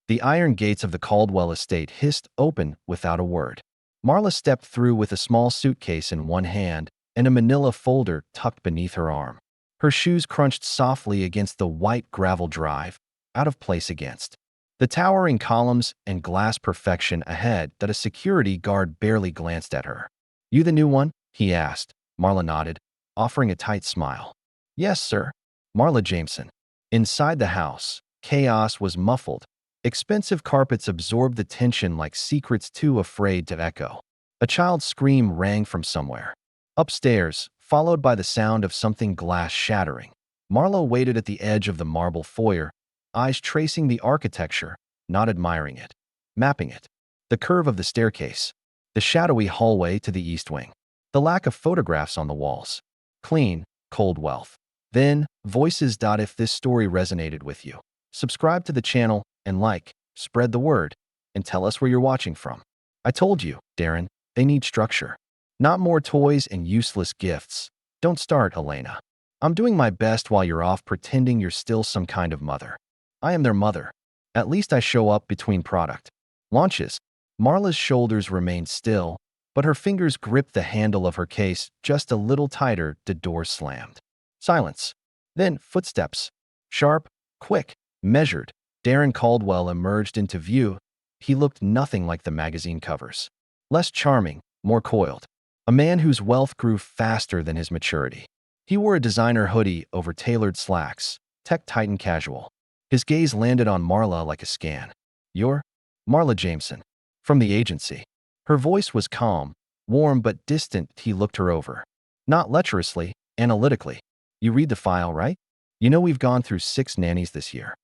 The iron gates of the Caldwell estate hissed open without a word. Marla stepped through with a small suitcase in one hand and a manila folder tucked beneath her arm. Her shoes crunched softly against the white gravel drive, out of place against the towering columns and glass perfection ahead that a security guard barely glanced at her. "You the new one?" he asked. Marla nodded, offering a tight smile. "Yes, sir." Marla Jameson. Inside the house, chaos was muffled. Expensive carpets absorbed the tension like secrets too afraid to echo. A child's scream rang from somewhere upstairs, followed by the sound of something glass shattering. Marla waited at the edge of the marble foyer, eyes tracing the architecture, not admiring it, mapping it. The curve of the staircase, the shadowy hallway to the east wing, the lack of photographs on the walls. Clean, cold wealth. Then, voices. If this story resonated with you, subscribe to the channel and spread the word, and tell us where you're watching from. I told you, Darren, they need structure. Not more toys and useless gifts. Don't start, Elena. I'm doing my best while you're off pretending you're still some kind of mother. I am their mother. At least I show up between product launches. Marla's shoulders remained still, but her fingers gripped the handle of her case just a little tighter. The door slammed. Silence. Then footsteps. Sharp, quick, measured. Darren Caldwell emerged into view. He looked nothing like the magazine covers. Less charming, more coiled. A man whose wealth grew faster than his maturity. He wore a designer hoodie over tailored slacks, tech titan casual. His gaze landed on Marla like a scan. "You're Marla Jameson, from the agency." Her voice was calm, warm but distant. He looked her over. Not lecherously, analytically. "You read the file, right? You know we've gone through 6 nannies this year."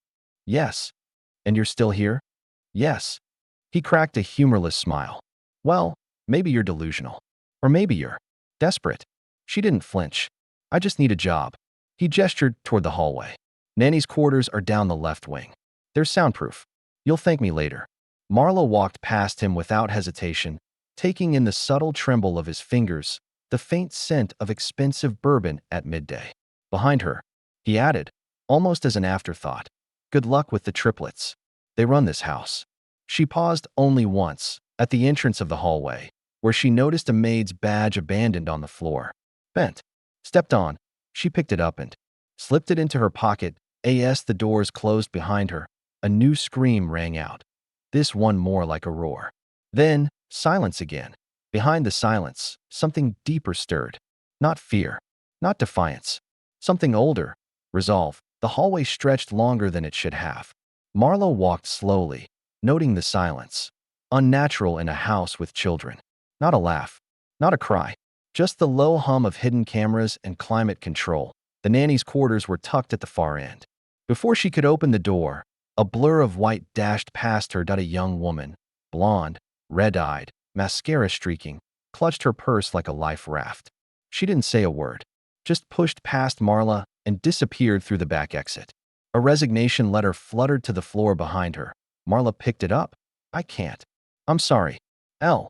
"Yes." "And you're still here?" "Yes." He cracked a humorless smile. "Well, maybe you're delusional. Or maybe you're desperate." She didn't flinch. "I just need a job." He gestured toward the hallway. "Nanny's quarters are down the left wing. They're soundproof. You'll thank me later." Marla walked past him without hesitation, taking in the subtle tremble of his fingers, the faint scent of expensive bourbon at midday. Behind her, he added, almost as an afterthought, "Good luck with the triplets. They run this house." She paused only once, at the entrance of the hallway, where she noticed a maid's badge abandoned on the floor. Bent. Stepped on. She picked it up and slipped it into her pocket. As the doors closed behind her, a new scream rang out. This one more like a roar. Then, silence again. Behind the silence, something deeper stirred. Not fear. Not defiance. Something older. Resolve. The hallway stretched longer than it should have. Marla walked slowly, noting the silence. Unnatural in a house with children. Not a laugh. Not a cry. Just the low hum of hidden cameras and climate control. The nanny's quarters were tucked at the far end. Before she could open the door, a blur of white dashed past her. A young woman, blonde, red-eyed, mascara streaking, clutched her purse like a life raft. She didn't say a word, just pushed past Marla and disappeared through the back exit. A resignation letter fluttered to the floor behind her. Marla picked it up. "I can't. I'm sorry. L."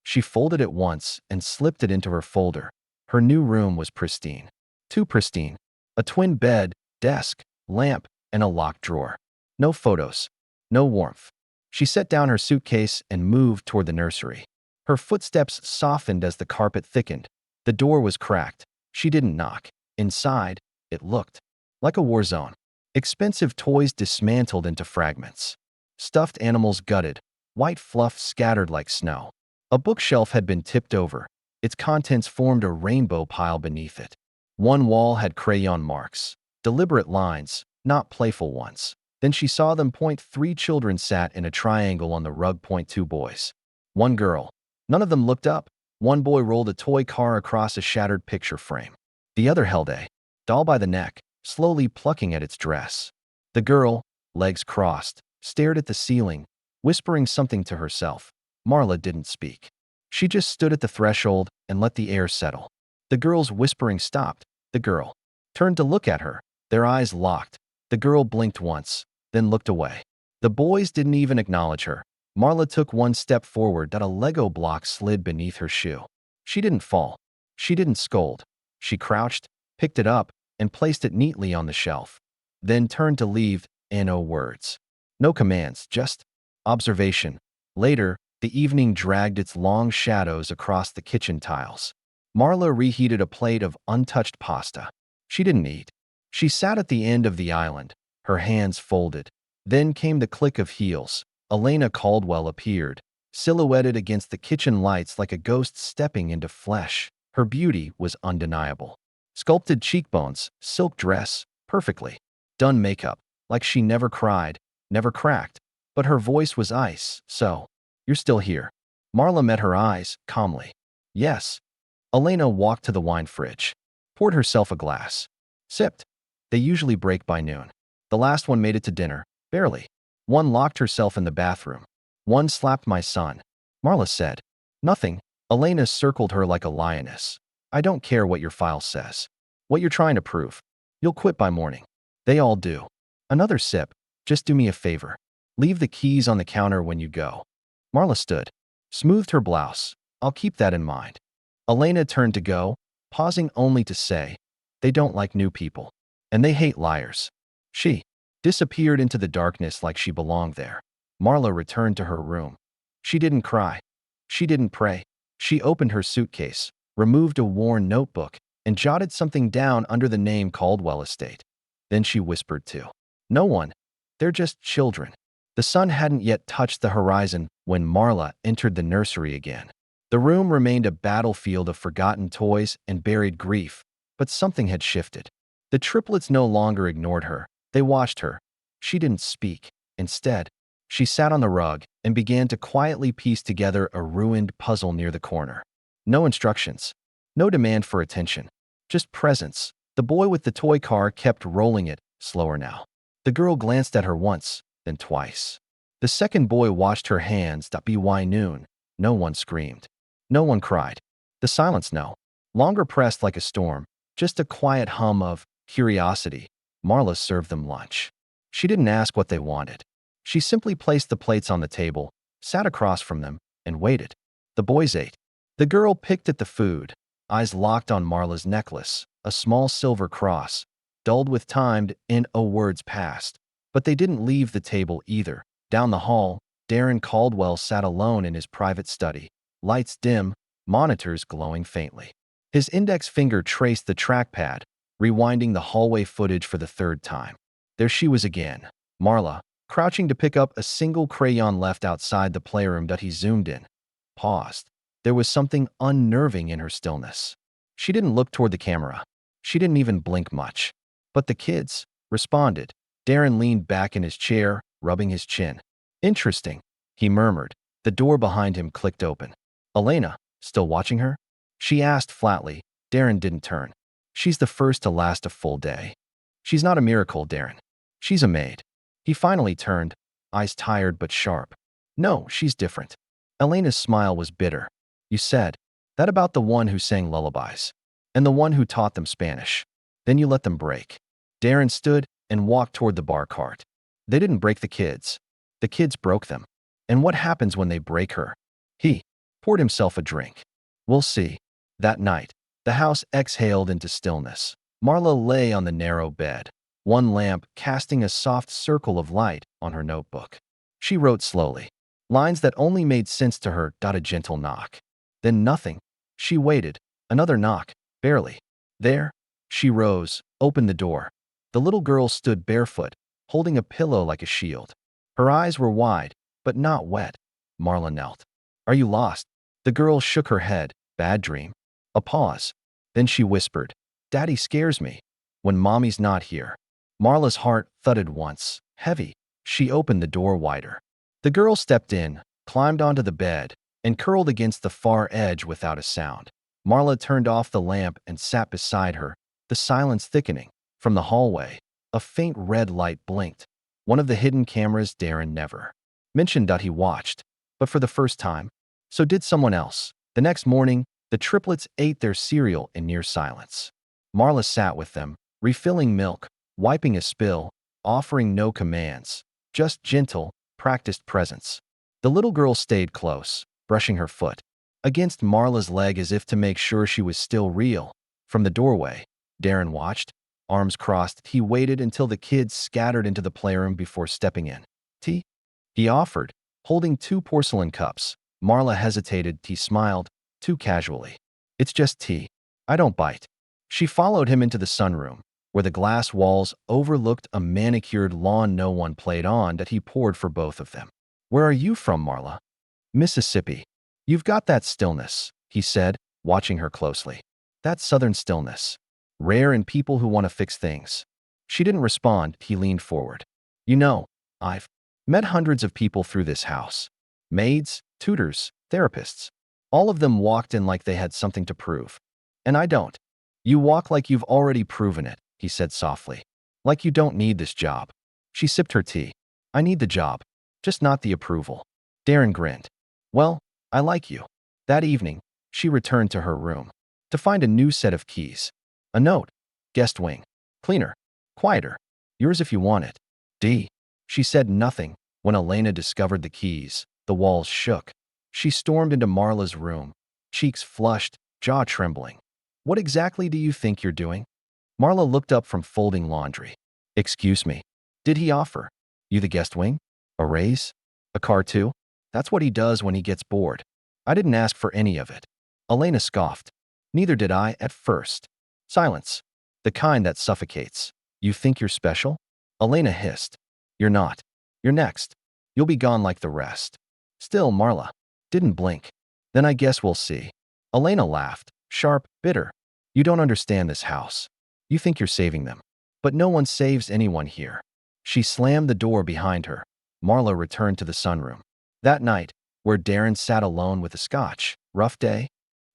She folded it once and slipped it into her folder. Her new room was pristine. Too pristine. A twin bed, desk, lamp, and a locked drawer. No photos. No warmth. She set down her suitcase and moved toward the nursery. Her footsteps softened as the carpet thickened. The door was cracked. She didn't knock. Inside, it looked like a war zone. Expensive toys dismantled into fragments. Stuffed animals gutted. White fluff scattered like snow. A bookshelf had been tipped over. Its contents formed a rainbow pile beneath it. One wall had crayon marks. Deliberate lines, not playful ones. Then she saw them. 3 children sat in a triangle on the rug. 2 boys. 1 girl. None of them looked up. 1 boy rolled a toy car across a shattered picture frame. The other held a doll by the neck, slowly plucking at its dress. The girl, legs crossed, stared at the ceiling, whispering something to herself. Marla didn't speak. She just stood at the threshold and let the air settle. The girl's whispering stopped. The girl turned to look at her. Their eyes locked. The girl blinked once, then looked away. The boys didn't even acknowledge her. Marla took 1 step forward. A Lego block slid beneath her shoe. She didn't fall. She didn't scold. She crouched, picked it up, and placed it neatly on the shelf. Then turned to leave. No words. No commands, just observation. Later, the evening dragged its long shadows across the kitchen tiles. Marla reheated a plate of untouched pasta. She didn't eat. She sat at the end of the island, her hands folded. Then came the click of heels. Elena Caldwell appeared, silhouetted against the kitchen lights like a ghost stepping into flesh. Her beauty was undeniable. Sculpted cheekbones, silk dress, perfectly done makeup, like she never cried, never cracked. But her voice was ice. So, you're still here. Marla met her eyes, calmly. Yes. Elena walked to the wine fridge, poured herself a glass, sipped. They usually break by noon. The last one made it to dinner, barely. One locked herself in the bathroom. One slapped my son. Marla said, nothing. Elena circled her like a lioness. I don't care what your file says. What you're trying to prove. You'll quit by morning. They all do. Another sip. Just do me a favor. Leave the keys on the counter when you go. Marla stood, smoothed her blouse. I'll keep that in mind. Elena turned to go, pausing only to say, they don't like new people. And they hate liars. She disappeared into the darkness like she belonged there. Marla returned to her room. She didn't cry. She didn't pray. She opened her suitcase, removed a worn notebook, and jotted something down under the name Caldwell Estate. Then she whispered to no one. They're just children. The sun hadn't yet touched the horizon when Marla entered the nursery again. The room remained a battlefield of forgotten toys and buried grief, but something had shifted. The triplets no longer ignored her. They watched her. She didn't speak. Instead, she sat on the rug and began to quietly piece together a ruined puzzle near the corner. No instructions. No demand for attention. Just presence. The boy with the toy car kept rolling it, slower now. The girl glanced at her once, then twice. The second boy watched her hands. By noon. No one screamed. No one cried. The silence no longer pressed like a storm, just a quiet hum of curiosity. Marla served them lunch. She didn't ask what they wanted. She simply placed the plates on the table, sat across from them, and waited. The boys ate. The girl picked at the food, eyes locked on Marla's necklace, a small silver cross, dulled with time in words passed. But they didn't leave the table either. Down the hall, Darren Caldwell sat alone in his private study, lights dim, monitors glowing faintly. His index finger traced the trackpad, rewinding the hallway footage for the third time. There she was again, Marla, crouching to pick up a single crayon left outside the playroom. He zoomed in, paused. There was something unnerving in her stillness. She didn't look toward the camera. She didn't even blink much. But the kids responded. Darren leaned back in his chair, rubbing his chin. Interesting, he murmured. The door behind him clicked open. Elena, still watching her? She asked flatly. Darren didn't turn. She's the first to last a full day. She's not a miracle, Darren. She's a maid. He finally turned, eyes tired but sharp. No, she's different. Elena's smile was bitter. You said that about the one who sang lullabies and the one who taught them Spanish. Then you let them break. Darren stood and walked toward the bar cart. They didn't break the kids. The kids broke them. And what happens when they break her? He poured himself a drink. We'll see. That night, the house exhaled into stillness. Marla lay on the narrow bed, one lamp casting a soft circle of light on her notebook. She wrote slowly, lines that only made sense to her. A gentle knock. Then nothing. She waited. Another knock, barely. There. She rose, opened the door. The little girl stood barefoot, holding a pillow like a shield. Her eyes were wide, but not wet. Marla knelt. Are you lost? The girl shook her head. Bad dream. A pause. Then she whispered, Daddy scares me when Mommy's not here. Marla's heart thudded once, heavy. She opened the door wider. The girl stepped in, climbed onto the bed, and curled against the far edge without a sound. Marla turned off the lamp and sat beside her, the silence thickening. From the hallway, a faint red light blinked. One of the hidden cameras Darren never mentioned. He watched, but for the first time. So did someone else. The next morning, the triplets ate their cereal in near silence. Marla sat with them, refilling milk, wiping a spill, offering no commands, just gentle, practiced presence. The little girl stayed close, brushing her foot against Marla's leg as if to make sure she was still real. From the doorway, Darren watched, arms crossed. He waited until the kids scattered into the playroom before stepping in. tea?" He offered, holding 2 porcelain cups. Marla hesitated. He smiled, too casually. "It's just tea. I don't bite." She followed him into the sunroom, where the glass walls overlooked a manicured lawn no one played on that he poured for both of them. "Where are you from, Marla?" "Mississippi." "You've got that stillness," he said, watching her closely. "That southern stillness. Rare in people who want to fix things." She didn't respond. He leaned forward. "You know, I've met hundreds of people through this house. Maids, tutors, therapists. All of them walked in like they had something to prove. And I don't." "You walk like you've already proven it," he said softly. "Like you don't need this job." She sipped her tea. "I need the job, just not the approval." Darren grinned. "Well, I like you." That evening, she returned to her room to find a new set of keys. A note. "Guest wing. Cleaner. Quieter. Yours if you want it. D." She said nothing. When Elena discovered the keys, the walls shook. She stormed into Marla's room, cheeks flushed, jaw trembling. "What exactly do you think you're doing?" Marla looked up from folding laundry. "Excuse me. Did he offer you the guest wing? A raise? A car too? That's what he does when he gets bored." "I didn't ask for any of it." Elena scoffed. "Neither did I at first." Silence. The kind that suffocates. "You think you're special?" Elena hissed. "You're not. You're next. You'll be gone like the rest." Still, Marla didn't blink. "Then I guess we'll see." Elena laughed, sharp, bitter. "You don't understand this house. You think you're saving them. But no one saves anyone here." She slammed the door behind her. Marla returned to the sunroom. That night, where Darren sat alone with a scotch. "Rough day?"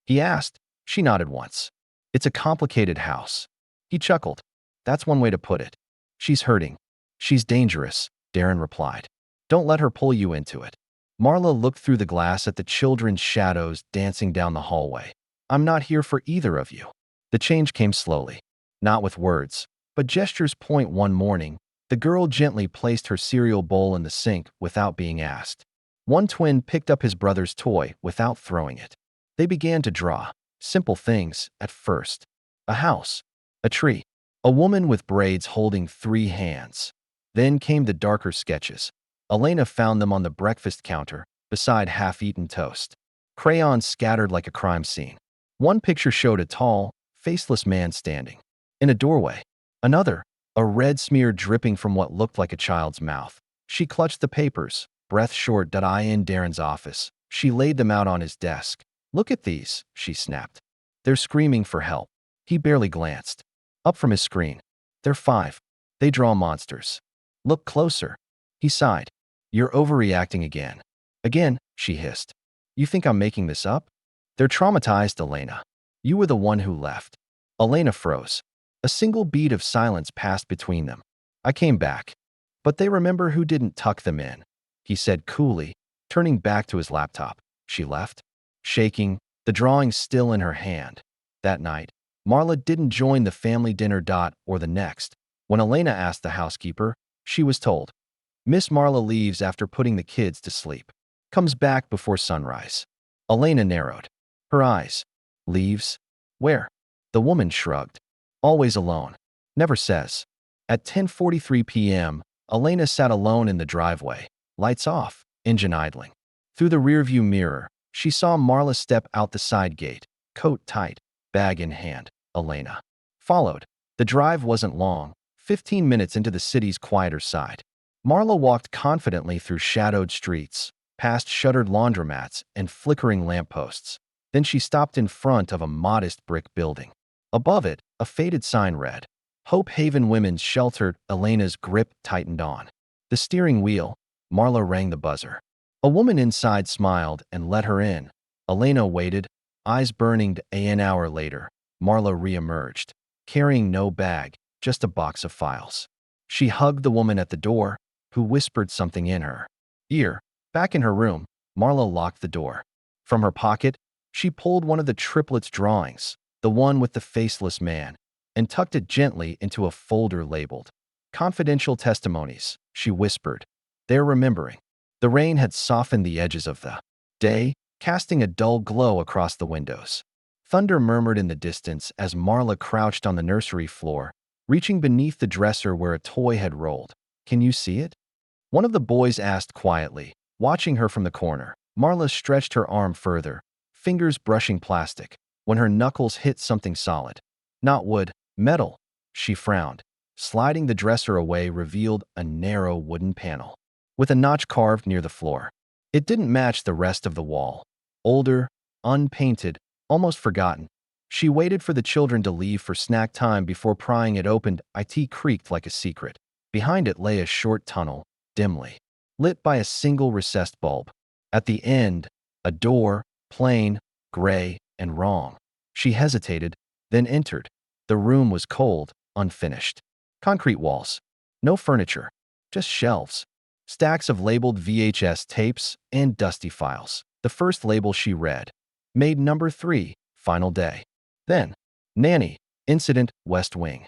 he asked. She nodded once. "It's a complicated house." He chuckled. "That's one way to put it." "She's hurting. She's dangerous," Darren replied. "Don't let her pull you into it." Marla looked through the glass at the children's shadows dancing down the hallway. "I'm not here for either of you." The change came slowly. Not with words, but gestures. One morning, the girl gently placed her cereal bowl in the sink without being asked. One twin picked up his brother's toy without throwing it. They began to draw. Simple things, at first. A house. A tree. A woman with braids holding 3 hands. Then came the darker sketches. Elena found them on the breakfast counter, beside half-eaten toast. Crayons scattered like a crime scene. One picture showed a tall, faceless man standing in a doorway. Another, a red smear dripping from what looked like a child's mouth. She clutched the papers, breath short. "I in Darren's office." She laid them out on his desk. "Look at these," she snapped. "They're screaming for help." He barely glanced up from his screen. "They're 5. They draw monsters." "Look closer." He sighed. "You're overreacting again." "Again," she hissed. "You think I'm making this up?" "They're traumatized, Elena. You were the one who left." Elena froze. A single beat of silence passed between them. "I came back. But they remember who didn't tuck them in," he said coolly, turning back to his laptop. She left, shaking, the drawing still in her hand. That night, Marla didn't join the family dinner. Or the next. When Elena asked the housekeeper, she was told, "Miss Marla leaves after putting the kids to sleep. Comes back before sunrise." Elena narrowed her eyes. "Leaves? Where?" The woman shrugged. "Always alone. Never says." At 10:43 p.m., Elena sat alone in the driveway, lights off, engine idling. Through the rearview mirror, she saw Marla step out the side gate, coat tight, bag in hand. Elena followed. The drive wasn't long, 15 minutes into the city's quieter side. Marla walked confidently through shadowed streets, past shuttered laundromats and flickering lampposts. Then she stopped in front of a modest brick building. Above it, a faded sign read, "Hope Haven Women's Shelter." Elena's grip tightened on the steering wheel. Marla rang the buzzer. A woman inside smiled and let her in. Elena waited, eyes burning. An hour later, Marla re-emerged, carrying no bag, just a box of files. She hugged the woman at the door, who whispered something in her ear. Back in her room, Marla locked the door. From her pocket, she pulled one of the triplets' drawings, the one with the faceless man, and tucked it gently into a folder labeled "Confidential Testimonies." She whispered, "They're remembering." The rain had softened the edges of the day, casting a dull glow across the windows. Thunder murmured in the distance as Marla crouched on the nursery floor, reaching beneath the dresser where a toy had rolled. "Can you see it?" One of the boys asked quietly, watching her from the corner. Marla stretched her arm further, fingers brushing plastic, when her knuckles hit something solid. Not wood, metal. She frowned. Sliding the dresser away revealed a narrow wooden panel, with a notch carved near the floor. It didn't match the rest of the wall. Older, unpainted, almost forgotten. She waited for the children to leave for snack time before prying it open. It creaked like a secret. Behind it lay a short tunnel, dimly lit by a single recessed bulb. At the end, a door, plain, gray, and wrong. She hesitated, then entered. The room was cold, unfinished. Concrete walls. No furniture. Just shelves. Stacks of labeled VHS tapes and dusty files. The first label she read. Maid number 3, final day. Then, Nanny, Incident, West Wing.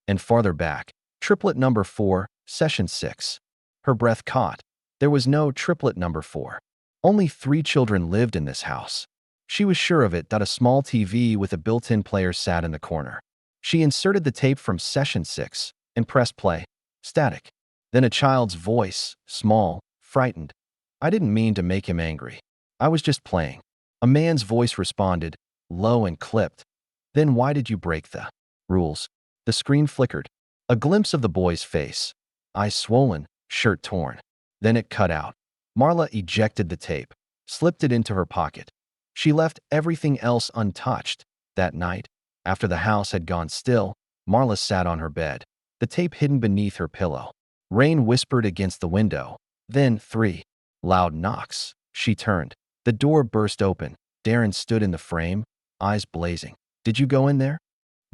And farther back, Triplet number 4, Session 6. Her breath caught. There was no triplet number 4. Only 3 children lived in this house. She was sure of it. A small TV with a built-in player sat in the corner. She inserted the tape from Session 6 and pressed play. Static. Then a child's voice, small, frightened. I didn't mean to make him angry. I was just playing. A man's voice responded, low and clipped. Then why did you break the rules? The screen flickered. A glimpse of the boy's face. Eyes swollen, shirt torn. Then it cut out. Marla ejected the tape, slipped it into her pocket. She left everything else untouched. That night, after the house had gone still, Marla sat on her bed, the tape hidden beneath her pillow. Rain whispered against the window. Then 3 loud knocks. She turned. The door burst open. Darren stood in the frame, eyes blazing. Did you go in there?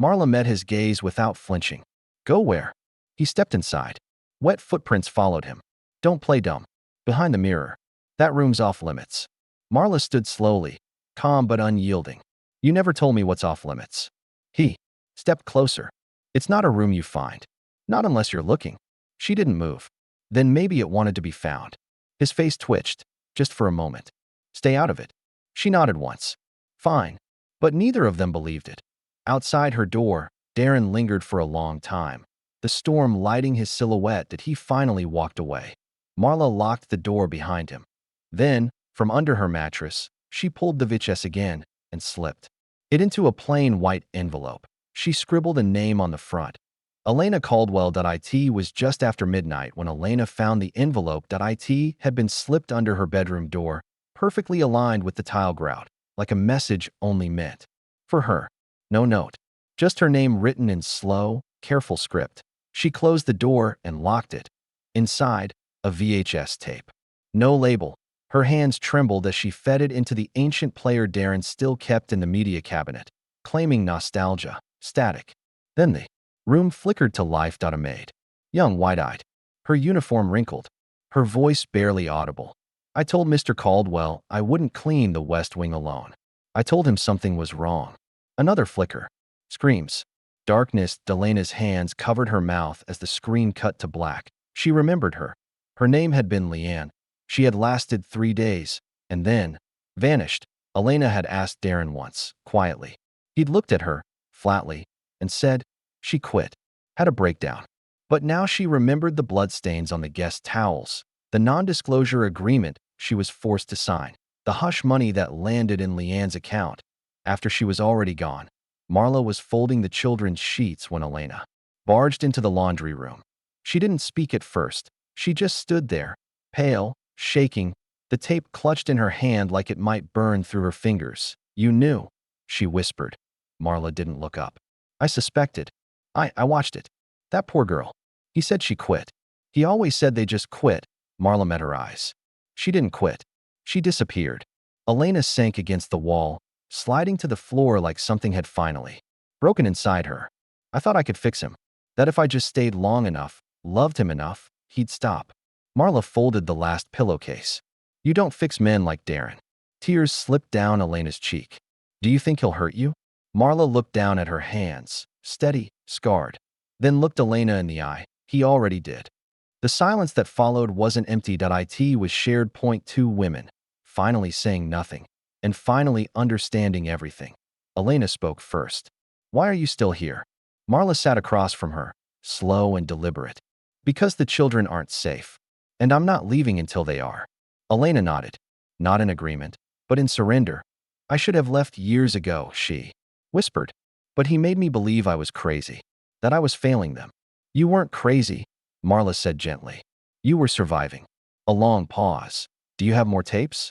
Marla met his gaze without flinching. Go where? He stepped inside. Wet footprints followed him. Don't play dumb. Behind the mirror. That room's off limits. Marla stood slowly, calm but unyielding. You never told me what's off limits. He stepped closer. It's not a room you find. Not unless you're looking. She didn't move. Then maybe it wanted to be found. His face twitched, just for a moment. Stay out of it. She nodded once. Fine. But neither of them believed it. Outside her door, Darren lingered for a long time, the storm lighting his silhouette that he finally walked away. Marla locked the door behind him. Then, from under her mattress, she pulled the VHS again and slipped it into a plain white envelope. She scribbled a name on the front. Elena Caldwell. It was just after midnight when Elena found the envelope. It had been slipped under her bedroom door, perfectly aligned with the tile grout, like a message only meant for her. No note. Just her name written in slow, careful script. She closed the door and locked it. Inside, a VHS tape. No label. Her hands trembled as she fed it into the ancient player Darren still kept in the media cabinet, claiming nostalgia. Static. Then the room flickered to life. A maid. Young, wide-eyed. Her uniform wrinkled. Her voice barely audible. I told Mr. Caldwell I wouldn't clean the West Wing alone. I told him something was wrong. Another flicker. Screams. Darkness. Delena's hands covered her mouth as the screen cut to black. She remembered her. Her name had been Leanne. She had lasted 3 days, and then vanished. Elena had asked Darren once, quietly. He'd looked at her, flatly, and said, she quit. Had a breakdown. But now she remembered the bloodstains on the guest towels, the non-disclosure agreement she was forced to sign, the hush money that landed in Leanne's account after she was already gone. Marla was folding the children's sheets when Elena barged into the laundry room. She didn't speak at first. She just stood there, pale, shaking, the tape clutched in her hand like it might burn through her fingers. You knew, she whispered. Marla didn't look up. I suspected. I watched it. That poor girl. He said she quit. He always said they just quit. Marla met her eyes. She didn't quit. She disappeared. Elena sank against the wall, sliding to the floor like something had finally broken inside her. I thought I could fix him. That if I just stayed long enough, loved him enough, he'd stop. Marla folded the last pillowcase. You don't fix men like Darren. Tears slipped down Elena's cheek. Do you think he'll hurt you? Marla looked down at her hands, steady, scarred. Then looked Elena in the eye. He already did. The silence that followed wasn't empty. It was shared. Two women, finally saying nothing, and finally understanding everything. Elena spoke first. Why are you still here? Marla sat across from her, slow and deliberate. Because the children aren't safe. and I'm not leaving until they are. Elena nodded, not in agreement, but in surrender. I should have left years ago, she whispered. But he made me believe I was crazy, that I was failing them. You weren't crazy, Marla said gently. You were surviving. A long pause. Do you have more tapes?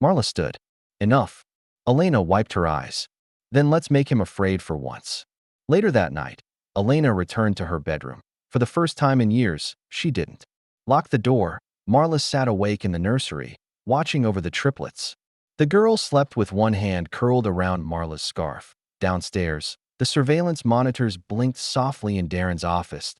Marla stood. Enough. Elena wiped her eyes. Then let's make him afraid for once. Later that night, Elena returned to her bedroom. For the first time in years, she didn't lock the door. Marla sat awake in the nursery, watching over the triplets. The girl slept with one hand curled around Marla's scarf. Downstairs, the surveillance monitors blinked softly in Darren's office.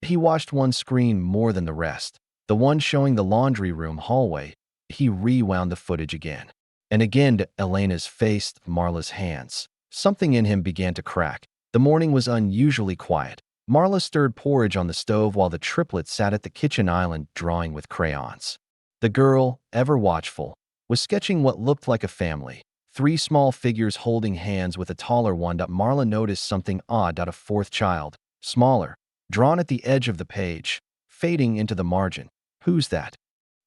He watched one screen more than the rest, the one showing the laundry room hallway. He rewound the footage again. And again to Elena's face, Marla's hands. Something in him began to crack. The morning was unusually quiet. Marla stirred porridge on the stove while the triplets sat at the kitchen island drawing with crayons. The girl, ever watchful, was sketching what looked like a family. 3 small figures holding hands with a taller one. Marla noticed something odd. A fourth child, smaller, drawn at the edge of the page, fading into the margin. Who's that?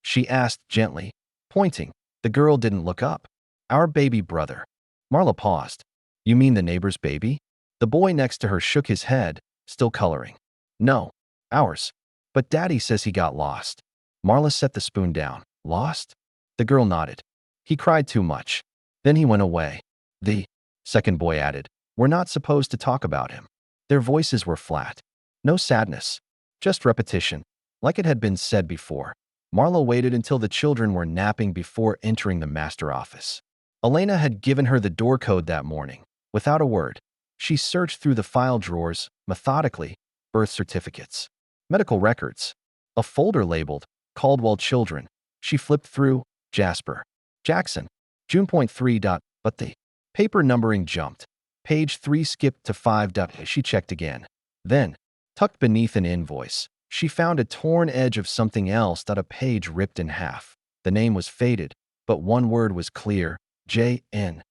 She asked gently, pointing. The girl didn't look up. Our baby brother. Marla paused. You mean the neighbor's baby? The boy next to her shook his head, still coloring. No, ours. But Daddy says he got lost. Marla set the spoon down. Lost? The girl nodded. He cried too much. Then he went away. The second boy added, we're not supposed to talk about him. Their voices were flat. No sadness, just repetition, like it had been said before. Marla waited until the children were napping before entering the master office. Elena had given her the door code that morning. Without a word, she searched through the file drawers, methodically, birth certificates, medical records, a folder labeled Caldwell Children. She flipped through Jasper, Jackson, June.3. But the paper numbering jumped. Page 3 skipped to 5. She checked again. Then, tucked beneath an invoice, she found a torn edge of something else. A page ripped in half. The name was faded, but one word was clear, J.N.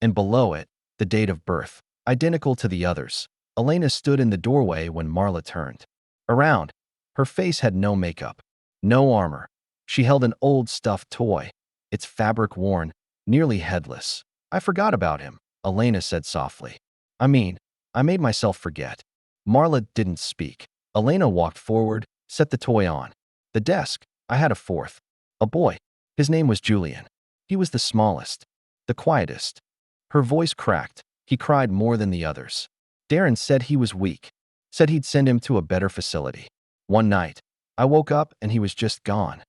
And below it, the date of birth, identical to the others. Elena stood in the doorway when Marla turned around. Her face had no makeup, no armor. She held an old stuffed toy, its fabric worn, nearly headless. I forgot about him, Elena said softly. I made myself forget. Marla didn't speak. Elena walked forward, set the toy on the desk. I had a fourth, a boy. His name was Julian. He was the smallest, the quietest. Her voice cracked. He cried more than the others. Darren said he was weak, said he'd send him to a better facility. One night, I woke up and he was just gone.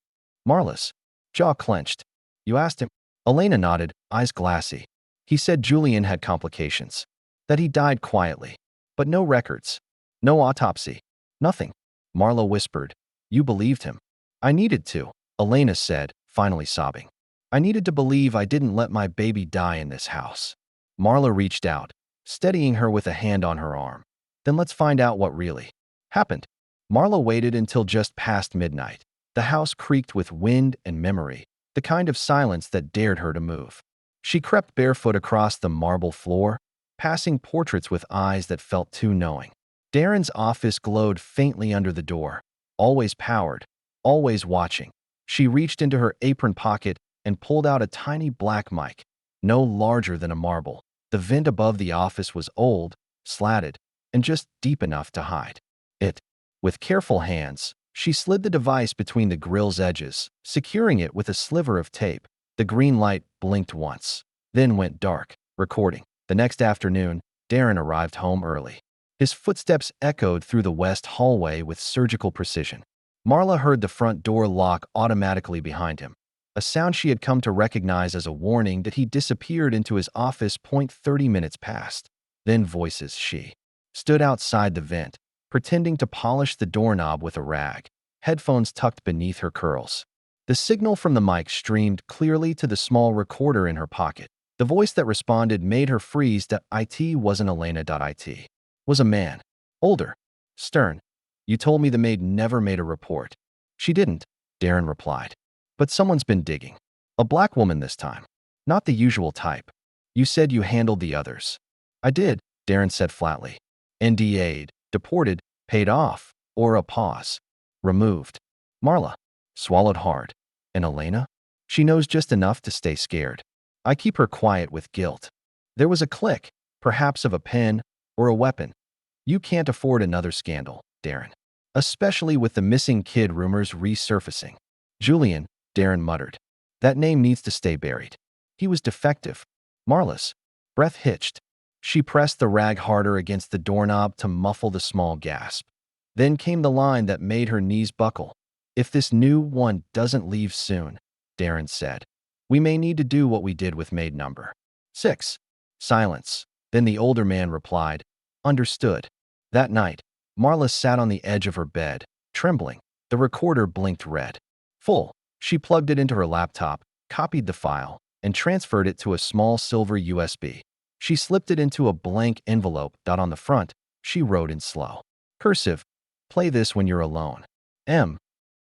Marla's jaw clenched. You asked him? Elena nodded, eyes glassy. He said Julian had complications, that he died quietly, but no records, no autopsy, nothing. Marla whispered, you believed him. I needed to, Elena said, finally sobbing. I needed to believe I didn't let my baby die in this house. Marla reached out, steadying her with a hand on her arm. Then let's find out what really happened. Marla waited until just past midnight. The house creaked with wind and memory, the kind of silence that dared her to move. She crept barefoot across the marble floor, passing portraits with eyes that felt too knowing. Darren's office glowed faintly under the door, always powered, always watching. She reached into her apron pocket and pulled out a tiny black mic, no larger than a marble. The vent above the office was old, slatted, and just deep enough to hide it. With careful hands, she slid the device between the grill's edges, securing it with a sliver of tape. The green light blinked once, then went dark, recording. The next afternoon, Darren arrived home early. His footsteps echoed through the west hallway with surgical precision. Marla heard the front door lock automatically behind him, a sound she had come to recognize as a warning that he disappeared into his office 30 minutes past. Then voices. She stood outside the vent, pretending to polish the doorknob with a rag, headphones tucked beneath her curls. The signal from the mic streamed clearly to the small recorder in her pocket. The voice that responded made her freeze. It wasn't Elena. It was a man, older, stern. You told me the maid never made a report. She didn't, Darren replied. But someone's been digging. A black woman this time. Not the usual type. You said you handled the others. I did, Darren said flatly. NDA'd, deported, paid off, or a pause. Removed. Marla. swallowed hard. And Elena? She knows just enough to stay scared. I keep her quiet with guilt. There was a click, perhaps of a pen or a weapon. You can't afford another scandal, Darren. Especially with the missing kid rumors resurfacing. Julian, Darren muttered. That name needs to stay buried. He was defective. Marla's breath hitched. She pressed the rag harder against the doorknob to muffle the small gasp. Then came the line that made her knees buckle. If this new one doesn't leave soon, Darren said, we may need to do what we did with maid number 6. Silence. Then the older man replied, understood. That night, Marla sat on the edge of her bed, trembling. The recorder blinked red. Full. She plugged it into her laptop, copied the file, and transferred it to a small silver USB. She slipped it into a blank envelope. On the front, she wrote in slow cursive, play this when you're alone. M.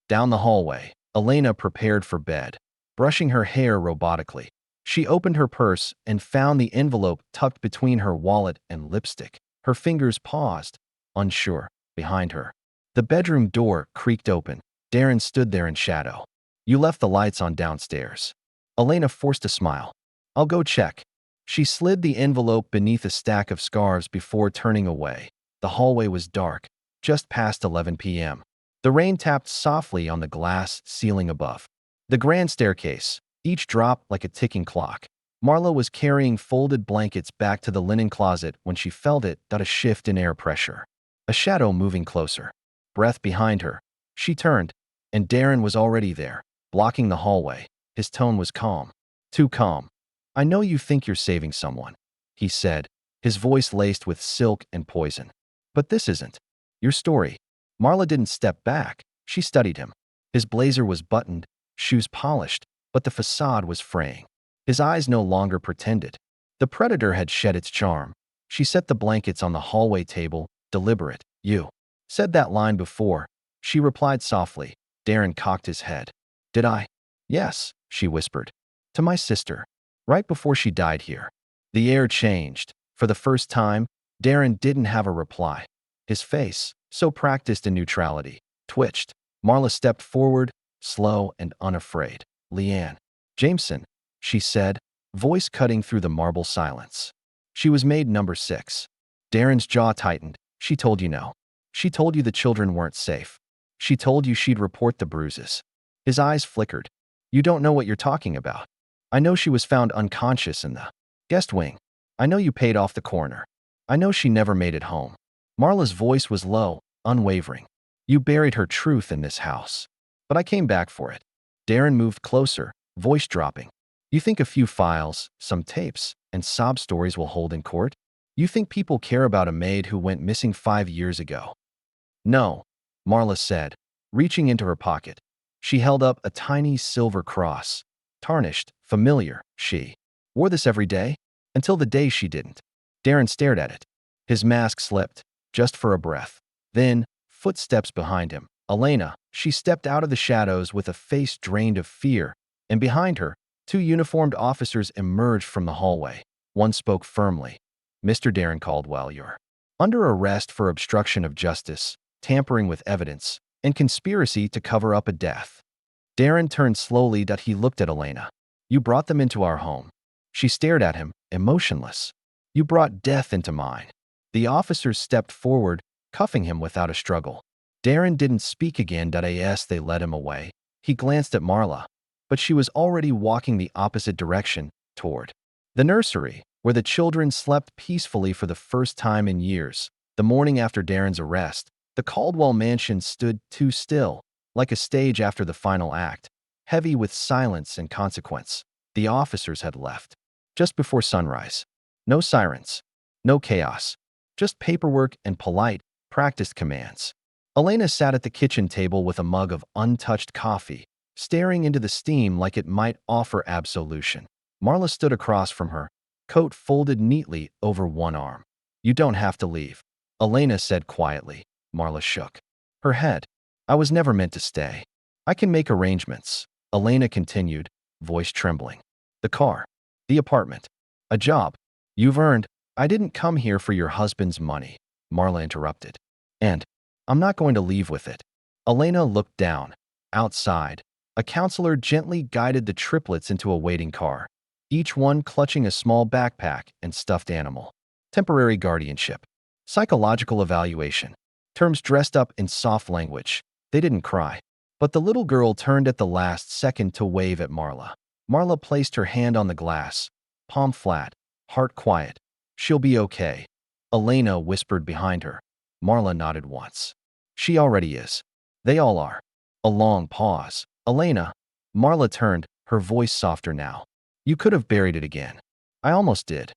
Down the hallway, Elena prepared for bed, brushing her hair robotically. She opened her purse and found the envelope tucked between her wallet and lipstick. Her fingers paused, unsure, behind her. The bedroom door creaked open. Darren stood there in shadow. You left the lights on downstairs. Elena forced a smile. I'll go check. She slid the envelope beneath a stack of scarves before turning away. The hallway was dark, just past 11 p.m. The rain tapped softly on the glass ceiling above. The grand staircase, each drop like a ticking clock. Marla was carrying folded blankets back to the linen closet when she felt it. A shift in air pressure. A shadow moving closer. Breath behind her. She turned, and Darren was already there, blocking the hallway. His tone was calm. Too calm. I know you think you're saving someone, he said, his voice laced with silk and poison. But this isn't your story. Marla didn't step back. She studied him. His blazer was buttoned, shoes polished, but the facade was fraying. His eyes no longer pretended. The predator had shed its charm. She set the blankets on the hallway table, deliberate. You said that line before. She replied softly. Darren cocked his head. Did I? Yes, she whispered. To my sister. Right before she died here. The air changed. For the first time, Darren didn't have a reply. His face, so practiced in neutrality, twitched. Marla stepped forward, slow and unafraid. Leanne. Jameson, she said, voice cutting through the marble silence. She was maid number 6. Darren's jaw tightened. She told you no. She told you the children weren't safe. She told you she'd report the bruises. His eyes flickered. You don't know what you're talking about. I know she was found unconscious in the guest wing. I know you paid off the coroner. I know she never made it home. Marla's voice was low, unwavering. You buried her truth in this house. But I came back for it. Darren moved closer, voice dropping. You think a few files, some tapes, and sob stories will hold in court? You think people care about a maid who went missing 5 years ago? No, Marla said, reaching into her pocket. She held up a tiny silver cross. Tarnished, familiar, she wore this every day, until the day she didn't. Darren stared at it. His mask slipped, just for a breath. Then, footsteps behind him. Elena, she stepped out of the shadows with a face drained of fear, and behind her, 2 uniformed officers emerged from the hallway. One spoke firmly. Mr. Darren Caldwell, you're under arrest for obstruction of justice, tampering with evidence, and conspiracy to cover up a death. Darren turned slowly. He looked at Elena. You brought them into our home. She stared at him, emotionless. You brought death into mine. The officers stepped forward, cuffing him without a struggle. Darren didn't speak again. As they led him away, he glanced at Marla, but she was already walking the opposite direction, toward the nursery, where the children slept peacefully for the first time in years. The morning after Darren's arrest, the Caldwell mansion stood too still, like a stage after the final act, heavy with silence and consequence. The officers had left just before sunrise. No sirens, no chaos, just paperwork and polite, practiced commands. Elena sat at the kitchen table with a mug of untouched coffee, staring into the steam like it might offer absolution. Marla stood across from her, coat folded neatly over one arm. You don't have to leave, Elena said quietly. Marla shook her head. I was never meant to stay. I can make arrangements, Elena continued, voice trembling. The car, the apartment, a job. You've earned. I didn't come here for your husband's money, Marla interrupted. And I'm not going to leave with it. Elena looked down. Outside, a counselor gently guided the triplets into a waiting car, each one clutching a small backpack and stuffed animal. Temporary guardianship. Psychological evaluation. Terms dressed up in soft language. They didn't cry. But the little girl turned at the last second to wave at Marla. Marla placed her hand on the glass, palm flat, heart quiet. She'll be okay. Elena whispered behind her. Marla nodded once. She already is. They all are. A long pause. Elena. Marla turned, her voice softer now. You could have buried it again. I almost did.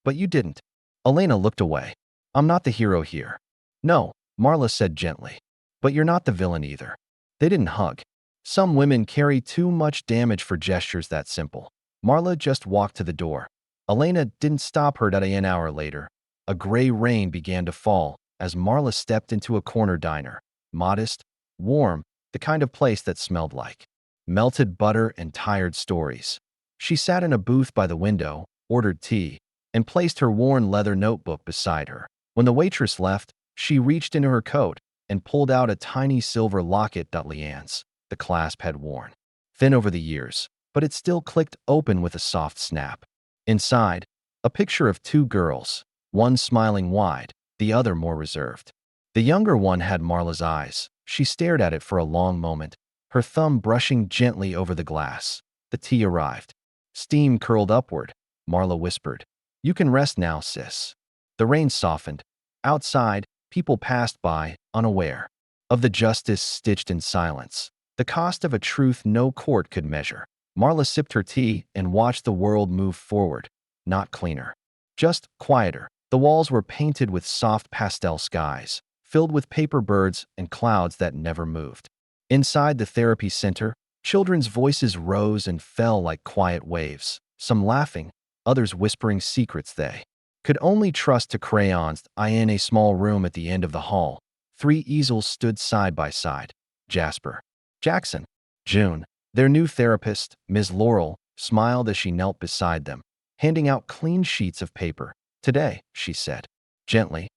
But you didn't. Elena looked away. I'm not the hero here. No, Marla said gently. But you're not the villain either. They didn't hug. Some women carry too much damage for gestures that simple. Marla just walked to the door. Elena didn't stop her. An hour later, a gray rain began to fall as Marla stepped into a corner diner. Modest, warm, the kind of place that smelled like melted butter and tired stories. She sat in a booth by the window, ordered tea, and placed her worn leather notebook beside her. When the waitress left, she reached into her coat and pulled out a tiny silver locket. Leanne's, the clasp had worn thin over the years, but it still clicked open with a soft snap. Inside, a picture of two girls, one smiling wide, the other more reserved. The younger one had Marla's eyes. She stared at it for a long moment, her thumb brushing gently over the glass. The tea arrived. Steam curled upward. Marla whispered, "You can rest now, sis." The rain softened. Outside, people passed by, unaware of the justice stitched in silence. The cost of a truth no court could measure. Marla sipped her tea and watched the world move forward. Not cleaner, just quieter. The walls were painted with soft pastel skies, filled with paper birds and clouds that never moved. Inside the therapy center, children's voices rose and fell like quiet waves, some laughing, others whispering secrets they could only trust to crayons. In a small room at the end of the hall, 3 easels stood side by side. Jasper, Jackson, June. Their new therapist, Ms. Laurel, smiled as she knelt beside them, handing out clean sheets of paper. "Today," she said, gently,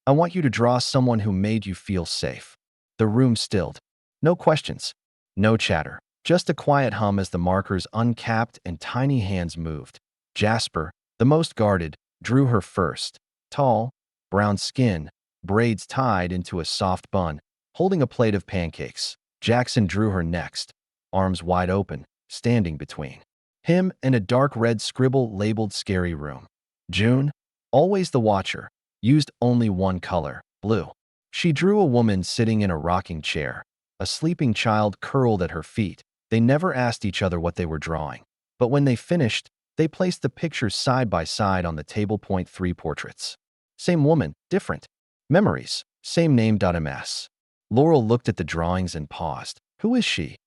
"I want you to draw someone who made you feel safe." The room stilled. No questions, no chatter, just a quiet hum as the markers uncapped and tiny hands moved. Jasper, the most guarded, drew her first. Tall, brown skin, braids tied into a soft bun, holding a plate of pancakes. Jackson drew her next, arms wide open, standing between him and a dark red scribble labeled "Scary Room." June, always the watcher, used only one color, blue. She drew a woman sitting in a rocking chair, a sleeping child curled at her feet. They never asked each other what they were drawing, but when they finished, they placed the pictures side by side on the table. 3 portraits. Same woman, different memories, same name. Ms. Laurel looked at the drawings and paused. "Who is she?"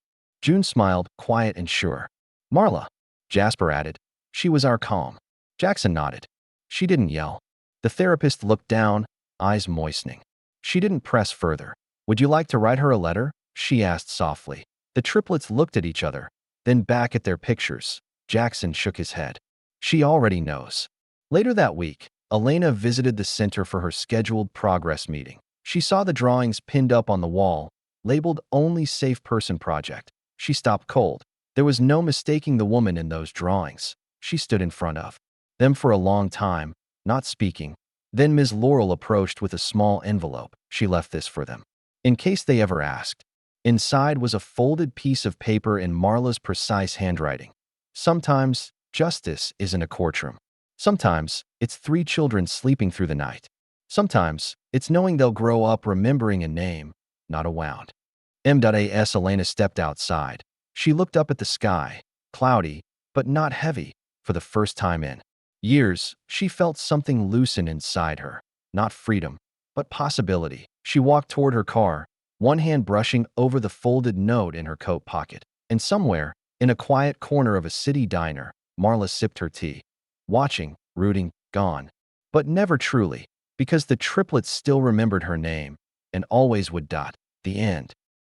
June smiled, quiet and sure. "Marla," Jasper added. "She was our calm." Jackson nodded. She didn't yell. The therapist looked down, eyes moistening. She didn't press further. "Would you like to write her a letter?" she asked softly. The triplets looked at each other, then back at their pictures. Jackson shook his head. "She already knows." Later that week, Elena visited the center for her scheduled progress meeting. She saw the drawings pinned up on the wall, labeled "Only Safe Person Project." She stopped cold. There was no mistaking the woman in those drawings. She stood in front of them for a long time, not speaking. Then Ms. Laurel approached with a small envelope. She left this for them, in case they ever asked. Inside was a folded piece of paper in Marla's precise handwriting. "Sometimes, justice isn't a courtroom. Sometimes, it's 3 children sleeping through the night. Sometimes, it's knowing they'll grow up remembering a name, not a wound." M.A.S. Elena stepped outside. She looked up at the sky, cloudy, but not heavy. For the first time in years, she felt something loosen inside her. Not freedom, but possibility. She walked toward her car, one hand brushing over the folded note in her coat pocket. And somewhere, in a quiet corner of a city diner, Marla sipped her tea. Watching, rooting, gone. But never truly, because the triplets still remembered her name, and always would. The end.